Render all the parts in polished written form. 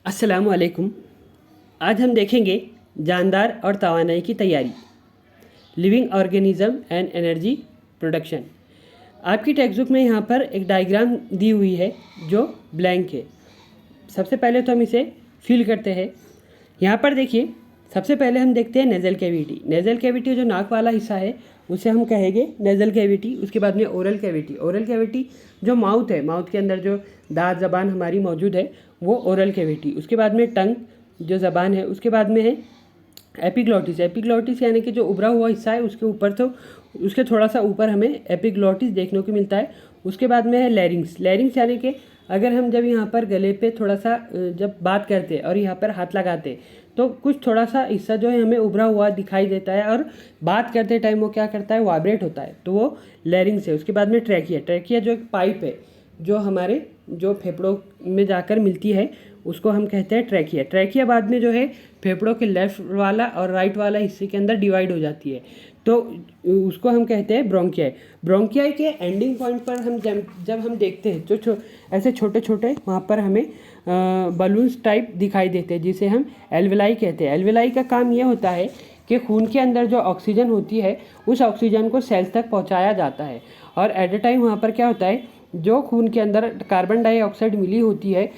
अस्सलामुअलैकुम। आज हम देखेंगे जानदार और तवानाई की तैयारी, living organism and energy production. आपकी टेक्स्ट बुक में यहाँ पर एक डायग्राम दी हुई है जो ब्लैंक है। सबसे पहले तो हम इसे फिल करते हैं। यहाँ पर देखिए, सबसे पहले हम देखते हैं नेज़ल कैविटी। नेज़ल कैविटी जो नाक वाला हिस्सा है उसे हम कहेंगे नेज़ल कैविटी। उसके बाद में ओरल कैविटी। ओरल कैविटी जो माउथ है, माउथ के अंदर जो दांत ज़बान हमारी मौजूद है वो ओरल कैविटी। उसके बाद में टंग जो ज़बान है। उसके बाद में है एपिग्लॉटिस। एपिग्लॉटिस यानी कि जो उभरा हुआ हिस्सा है उसके ऊपर, तो उसके थोड़ा सा ऊपर हमें एपिग्लॉटिस देखने को मिलता है। उसके बाद में है लैरिंग्स। लैरिंग्स यानी कि अगर हम जब यहाँ पर गले पे थोड़ा सा जब बात करते हैं और यहाँ पर हाथ लगाते तो कुछ थोड़ा सा हिस्सा जो है हमें उभरा हुआ दिखाई देता है और बात करते टाइम वो क्या करता है, वाइब्रेट होता है, तो वो लैरिंग्स है। उसके बाद में ट्रैकिया। ट्रैकिया जो एक पाइप है जो हमारे जो फेफड़ों में जाकर मिलती है उसको हम कहते हैं ट्रैकिया। ट्रैकिया बाद में जो है फेफड़ों के लेफ्ट वाला और राइट वाला हिस्से के अंदर डिवाइड हो जाती है, तो उसको हम कहते हैं ब्रोंकियाई। ब्रोंकियाई के एंडिंग पॉइंट पर हम जब हम देखते हैं जो ऐसे छोटे छोटे वहाँ पर हमें बलून्स टाइप दिखाई देते हैं जिसे हम एल्वेलाई कहते हैं। एल्वेलाई का काम ये होता है कि खून के अंदर जो ऑक्सीजन होती है उस ऑक्सीजन को सेल्स तक पहुँचाया जाता है और एट अ टाइम वहाँ पर क्या होता है, जो खून के अंदर कार्बन डाइऑक्साइड मिली होती है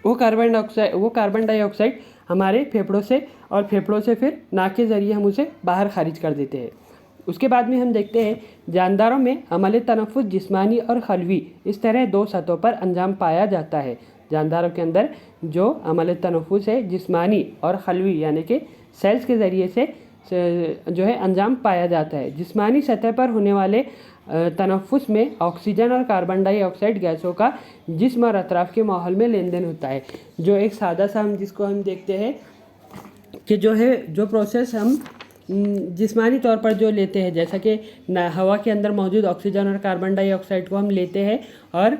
वो कार्बन डाइऑक्साइड हमारे फेफड़ों से और फेफड़ों से फिर नाक के ज़रिए हम उसे बाहर खारिज कर देते हैं। उसके बाद में हम देखते हैं जानदारों में अमल तनफ़ुस जिस्मानी और खलवी, इस तरह दो सतहों पर अंजाम पाया जाता है। जानदारों के अंदर जो अमल तनफ़ुस है जिस्मानी और खलवी यानी कि सेल्स के ज़रिए से जो है अंजाम पाया जाता है। जिस्मानी सतह पर होने वाले तनफ़ुस में ऑक्सीजन और कार्बन डाइऑक्साइड गैसों का जिस्म और अतराफ़ के माहौल में लेन देन होता है। जो एक सादा सा हम जिसको हम देखते हैं कि जो है जो प्रोसेस हम जिस्मानी तौर पर जो लेते हैं, जैसा कि हवा के अंदर मौजूद ऑक्सीजन और कार्बन डाइऑक्साइड को हम लेते हैं और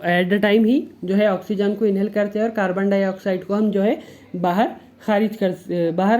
एट द टाइम ही जो है ऑक्सीजन को इनहेल करते हैं और कार्बन डाइऑक्साइड को हम जो है बाहर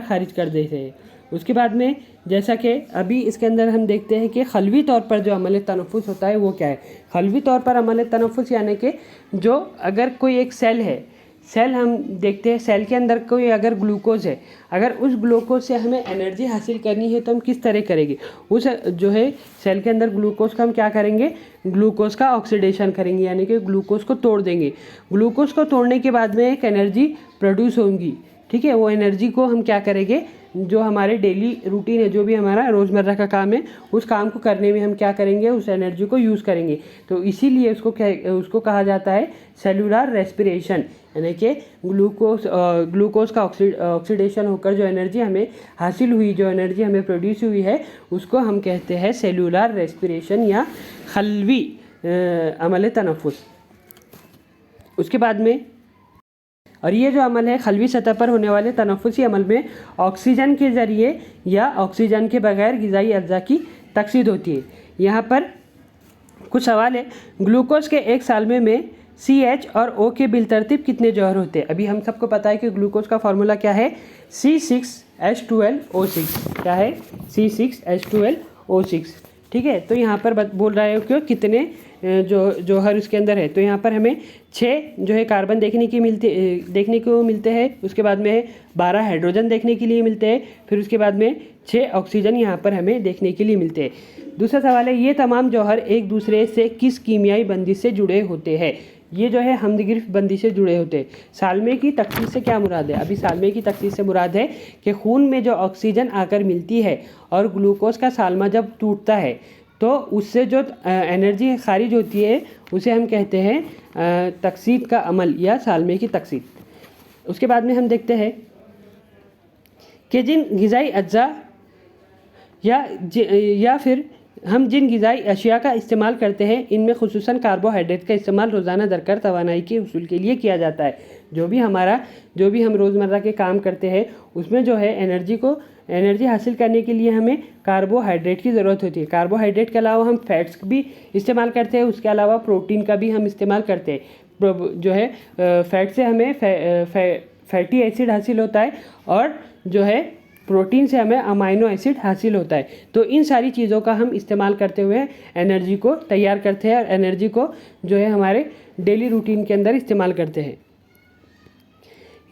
खारिज कर देते हैं। उसके बाद में जैसा कि अभी इसके अंदर हम देखते हैं कि खलवी तौर पर जो अमल तनफ़ुस होता है वो क्या है। खलवी तौर पर अमल तनफ़ुस यानी कि जो अगर कोई एक सेल है, सेल हम देखते हैं, सेल के अंदर कोई अगर ग्लूकोज है, अगर उस ग्लूकोज से हमें एनर्जी हासिल करनी है तो हम किस तरह करेंगे, उस जो है सेल के अंदर ग्लूकोज का हम क्या करेंगे, ग्लूकोज का ऑक्सीडेशन करेंगे यानी कि ग्लूकोज को तोड़ देंगे। ग्लूकोज को तोड़ने के बाद में एक एनर्जी प्रोड्यूस होगी, ठीक है। वो एनर्जी को हम क्या करेंगे, जो हमारे डेली रूटीन है, जो भी हमारा रोज़मर्रा का काम है, उस काम को करने में हम क्या करेंगे, उस एनर्जी को यूज़ करेंगे। तो इसीलिए उसको कहा जाता है सेलुलर रेस्पिरेशन, यानी कि ग्लूकोज का ऑक्सीडेशन होकर जो एनर्जी हमें हासिल हुई, जो एनर्जी हमें प्रोड्यूस हुई है, उसको हम कहते हैं सेलुलर रेस्पिरेशन या खलवी अमल तनफ़ुस। उसके बाद में और ये जो अमल है खलवी सतह पर होने वाले तनफ़ुसी अमल में ऑक्सीजन के ज़रिए या ऑक्सीजन के बगैर ग़िज़ाई अज्जा की तकसीद होती है। यहाँ पर कुछ सवाल है। ग्लूकोज के एक सालमे में CH और O के बिलतरतीब कितने जौहर होते हैं। अभी हम सबको पता है कि ग्लूकोज का फार्मूला क्या है, C6H12O6। क्या है, C6H12O6, ठीक है। तो यहाँ पर बोल रहा है कि कितने जौहर उसके अंदर है, तो यहाँ पर हमें 6 जो है कार्बन देखने को मिलते हैं। उसके बाद में 12 हाइड्रोजन देखने के लिए मिलते हैं, फिर उसके बाद में 6 ऑक्सीजन यहाँ पर हमें देखने के लिए मिलते हैं। दूसरा सवाल है, ये तमाम जौहर एक दूसरे से किस कीमियाई बंदिश से जुड़े होते हैं। ये जो है हमदगिरफ्त बंदिश से जुड़े होते हैं। सालमे की तखसीस से क्या मुराद है। अभी सालमे की तखसीस से मुराद है कि खून में जो ऑक्सीजन आकर मिलती है और ग्लूकोज का सालमा जब टूटता है तो उससे जो एनर्जी खारिज होती है उसे हम कहते हैं तकसीद का अमल या सालमे की तकसीद। उसके बाद में हम देखते हैं कि जिन ग़िज़ाई अज्जा या फिर हम जिन ग़िज़ाई अशिया का इस्तेमाल करते हैं इनमें खुसूसन कार्बोहाइड्रेट का इस्तेमाल रोज़ाना दरकार तवानाई के हुसूल के लिए किया जाता है। जो भी हम रोज़मर्रा के काम करते हैं उसमें जो है एनर्जी हासिल करने के लिए हमें कार्बोहाइड्रेट की ज़रूरत होती है। कार्बोहाइड्रेट के अलावा हम फैट्स भी इस्तेमाल करते हैं, उसके अलावा प्रोटीन का भी हम इस्तेमाल करते हैं। जो है फैट से हमें फैटी एसिड हासिल होता है और जो है प्रोटीन से हमें अमाइनो एसिड हासिल होता है। तो इन सारी चीज़ों का हम इस्तेमाल करते हुए एनर्जी को तैयार करते हैं और एनर्जी को जो है हमारे डेली रूटीन के अंदर इस्तेमाल करते हैं।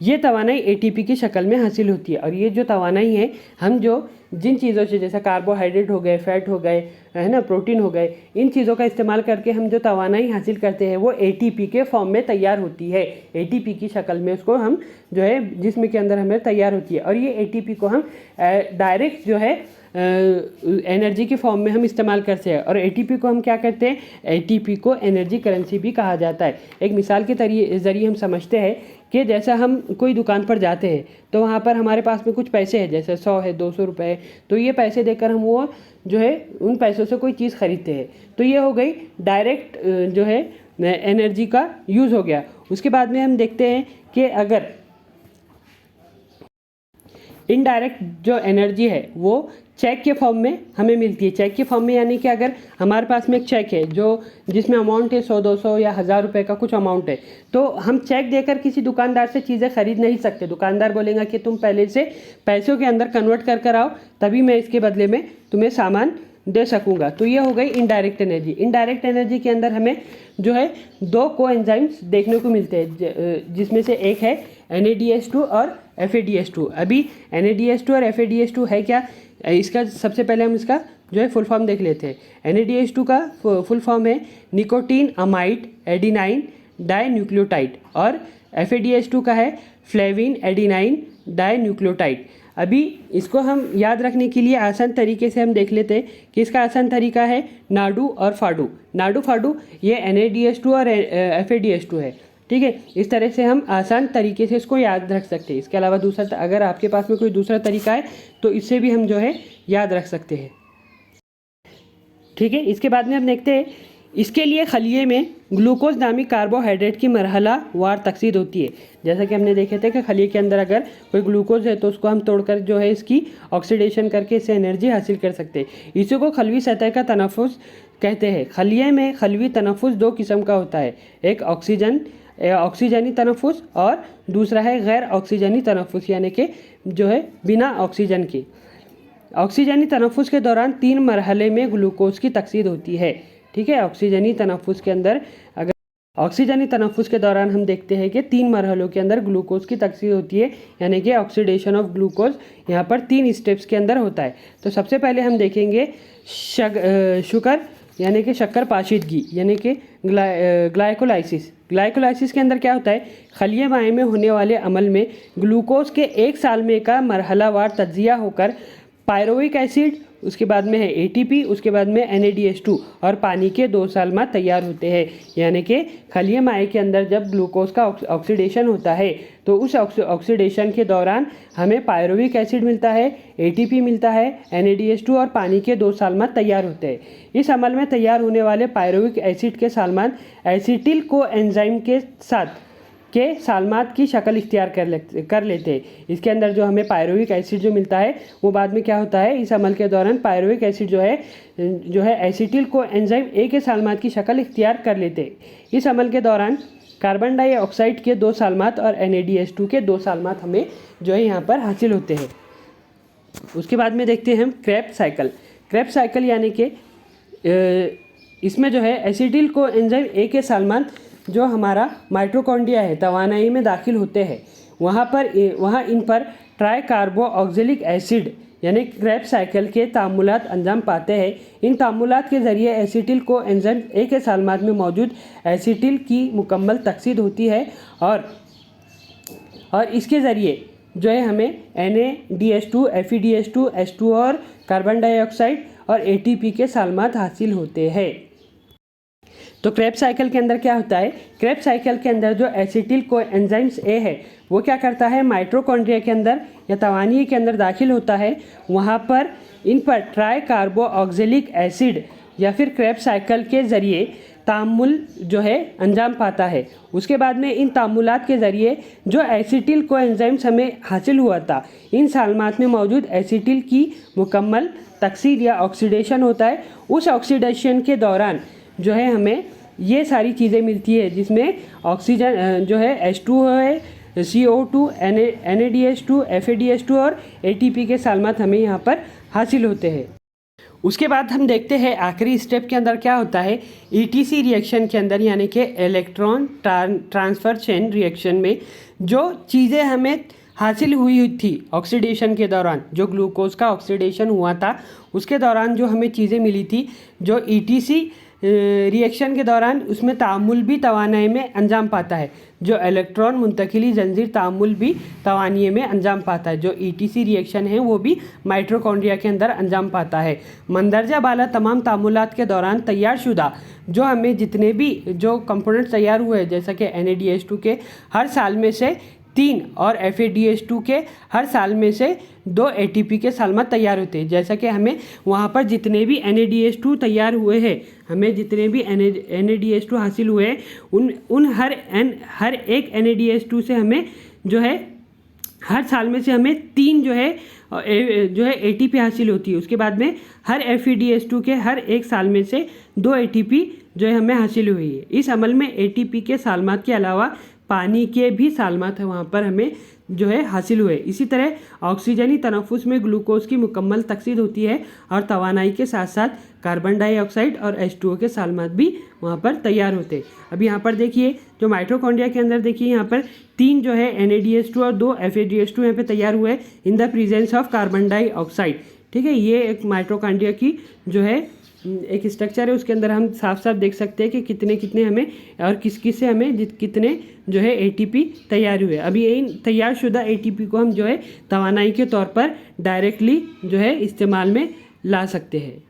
ये तवानाई एटीपी की शक्ल में हासिल होती है। और ये जो तवानाई है, हम जो जिन चीज़ों से, जैसे कार्बोहाइड्रेट हो गए, फैट हो गए, है ना, प्रोटीन हो गए, इन चीज़ों का इस्तेमाल करके हम जो तवानाई हासिल करते हैं वो एटीपी के फॉर्म में तैयार होती है। एटीपी की शक्ल में उसको हम जो है जिस्म के अंदर हमें तैयार होती है। और ये एटीपी को हम डायरेक्ट जो है एनर्जी के फॉर्म में हम इस्तेमाल करते हैं। और एटीपी को हम क्या करते हैं, एटीपी को एनर्जी करेंसी भी कहा जाता है। एक मिसाल के ज़रिए हम समझते हैं कि जैसा हम कोई दुकान पर जाते हैं तो वहाँ पर हमारे पास में कुछ पैसे हैं, जैसे 100 है, 200 रुपये है, तो ये पैसे देकर हम वो जो है उन पैसों से कोई चीज़ खरीदते हैं। तो ये हो गई डायरेक्ट जो है एनर्जी का यूज़ हो गया। उसके बाद में हम देखते हैं कि अगर इनडायरेक्ट जो एनर्जी है वो चेक के फॉर्म में हमें मिलती है। चेक के फॉर्म में यानी कि अगर हमारे पास में एक चेक है जो जिसमें अमाउंट है 100, 200 या 1000 रुपये का कुछ अमाउंट है, तो हम चेक देकर किसी दुकानदार से चीज़ें खरीद नहीं सकते। दुकानदार बोलेगा कि तुम पहले से पैसों के अंदर कन्वर्ट कर कर आओ, तभी मैं इसके बदले में तुम्हें सामान दे सकूंगा। तो ये हो गई इनडायरेक्ट एनर्जी। इनडायरेक्ट एनर्जी के अंदर हमें जो है 2 कोएंजाइम्स देखने को मिलते हैं, जिसमें से एक है NADH2 और FADH2। अभी NADH2 और FADH2 है क्या, इसका सबसे पहले हम इसका जो है फुल फॉर्म देख लेते हैं। NADH2 का फुल फॉर्म है निकोटीन अमाइड एडिनाइन डाइन्यूक्लियोटाइड, और FADH2 का है फ्लेविन एडिनाइन डाइन्यूक्लियोटाइड। अभी इसको हम याद रखने के लिए आसान तरीके से हम देख लेते हैं कि इसका आसान तरीका है नाडू और फाडू। नाडू फाडू ये NADH2 और FADH2 है, ठीक है। इस तरह से हम आसान तरीके से इसको याद रख सकते हैं। इसके अलावा दूसरा, अगर आपके पास में कोई दूसरा तरीका है तो इससे भी हम जो है याद रख सकते हैं, ठीक है। इसके बाद में हम देखते हैं, इसके लिए खलिए में ग्लूकोज नामी कार्बोहाइड्रेट की मरहला वार तकसीद होती है। जैसा कि हमने देखे थे कि खलिए के अंदर अगर कोई ग्लूकोज है तो उसको हम तोड़कर जो है इसकी ऑक्सीडेशन करके इससे एनर्जी हासिल कर सकते हैं। इसी को खलवी सतह का तनफुस कहते हैं। खलिए में खलवी तनफुस 2 किस्म का होता है, एक ऑक्सीजनी तनफुस और दूसरा है गैर ऑक्सीजनी तनफुस, यानी कि जो है बिना ऑक्सीजन के। ऑक्सीजनी तनफुस के दौरान 3 मरहले में ग्लूकोज की तकसीद होती है, ठीक है। ऑक्सीजनी तनफुस के अंदर, अगर ऑक्सीजनी तनफुस के दौरान हम देखते हैं कि 3 मरहलों के अंदर ग्लूकोज की तकसीद होती है, यानी कि ऑक्सीडेशन ऑफ ग्लूकोज यहाँ पर 3 स्टेप्स के अंदर होता है। तो सबसे पहले हम देखेंगे शुगर यानी कि शक्कर पाशीदगी, यानी कि ग्लाइकोलाइसिस। ग्लाइकोलाइसिस के अंदर क्या होता है, खलिए माए में होने वाले अमल में ग्लूकोज के 1 साल में का मरहलावार तज्जिया होकर पायरुविक एसिड, उसके बाद में है ATP, उसके बाद में NADH2 और पानी के 2 साल में तैयार होते हैं। यानी कि खलिए माए के अंदर जब ग्लूकोज का ऑक्सीडेशन होता है तो उस ऑक्सीडेशन के दौरान हमें पायरुविक एसिड मिलता है, ATP मिलता है, NADH2 और पानी के 2 सालमात तैयार होते हैं। इस अमल में तैयार होने वाले पायरुविक एसिड के सालमात एसिटिल को एंजाइम के साथ के सालमात की शक्ल इख्तियार कर लेते हैं। इसके अंदर जो हमें पायरुविक एसिड जो मिलता है वो बाद में क्या होता है, इस अमल के दौरान पायरुविक एसिड जो है एसिटिल को एंजाइम A के सालमात की शक्ल इख्तियार कर लेते हैं। इस अमल के दौरान कार्बन डाइऑक्साइड के 2 सालमात और NADH2 के 2 सालमात हमें जो है यहाँ पर हासिल होते हैं। उसके बाद में देखते हैं हम क्रेब्स साइकिल। क्रेब्स साइकिल यानी कि इसमें जो है एसिटिल को एंजाइम A के सालमात जो हमारा माइटोकॉन्ड्रिया है तवानाई में दाखिल होते हैं, वहाँ इन पर ट्राई कार्बो ऑक्जेलिक एसिड यानी क्रेब्स साइकिल के तामुलात अंजाम पाते हैं। इन तामुलात के ज़रिए एसिटिल को एंजाइम A के सालमात में मौजूद एसिटिल की मुकम्मल तकसीद होती है और इसके ज़रिए जो है हमें NADH2, FADH2, H2 और कार्बन डाइऑक्साइड और ATP के सालमात हासिल होते हैं। तो क्रेब्स साइकिल के अंदर क्या होता है, क्रेब्स साइकिल के अंदर जो एसिटिल को एंजाइम्स A है वो क्या करता है, माइटोकॉन्ड्रिया के अंदर या तवानी के अंदर दाखिल होता है। वहाँ पर इन पर ट्राई कार्बो ऑक्जेलिक एसिड या फिर क्रेब्स साइकिल के ज़रिए तामुल जो है अंजाम पाता है। उसके बाद में इन तामुलात के ज़रिए जो एसिटिल को एंजाइम्स हमें हासिल हुआ था, इन सालमात में मौजूद एसिटिल की मुकम्मल तकसीद या ऑक्सीडेशन होता है। उस ऑक्सीडेशन के दौरान जो है हमें ये सारी चीज़ें मिलती है, जिसमें ऑक्सीजन जो है H2 है, CO2, NADH2, FADH2 और ATP के सालमात हमें यहाँ पर हासिल होते हैं। उसके बाद हम देखते हैं आखिरी स्टेप के अंदर क्या होता है। ईटीसी रिएक्शन के अंदर यानी कि इलेक्ट्रॉन ट्रांसफ़र चेन रिएक्शन में जो चीज़ें हमें हासिल हुई थी ऑक्सीडेशन के दौरान, जो ग्लूकोज का ऑक्सीडेशन हुआ था उसके दौरान जो हमें चीज़ें मिली थी, जो ईटीसी रिएक्शन के दौरान उसमें तामुल भी तवानाई में अंजाम पाता है। जो इलेक्ट्रॉन मुंतकिली जंजीर तामुल भी तवानीय में अंजाम पाता है। जो ईटीसी रिएक्शन है वो भी माइटोकॉन्ड्रिया के अंदर अंजाम पाता है। मंदरजा बाला तमाम तामुलात के दौरान तैयार शुदा जो हमें जितने भी जो कंपोनेंट्स तैयार हुए जैसा कि NADH2 के हर साल में से 3 और FADH2 के हर साल में से 2 ATP के सालमत तैयार होते हैं। जैसा कि हमें वहाँ पर जितने भी NADH2 तैयार हुए हैं, हमें जितने भी NADH2 हासिल हुए हैं उन हर एक NADH2 से हमें जो है हर साल में से हमें 3 जो है ATP हासिल होती है। उसके बाद में हर FADH2 के हर एक साल में से 2 ATP जो है हमें हासिल हुई है। इस अमल में ATP के सालमात के अलावा पानी के भी सालमात है वहाँ पर हमें जो है हासिल हुए। इसी तरह ऑक्सीजनी तनफुस में ग्लूकोज की मुकम्मल तकसीद होती है और तवानाई के साथ साथ कार्बन डाइऑक्साइड और H2O के सालमात भी वहाँ पर तैयार होते हैं। अब यहाँ पर देखिए जो माइटोकॉन्ड्रिया के अंदर देखिए यहाँ पर 3 जो है NADH2 और 2 FADH2 यहाँ पे तैयार हुए in the presence of carbon dioxide. ठीक है, ये एक माइटोकॉन्ड्रिया की जो है एक स्ट्रक्चर है, उसके अंदर हम साफ साफ देख सकते हैं कि कितने कितने हमें और किस किस से हमें कितने जो है ATP तैयार हुए। अभी इन तैयार शुदा ATP को हम जो है तवानाई के तौर पर डायरेक्टली जो है इस्तेमाल में ला सकते हैं।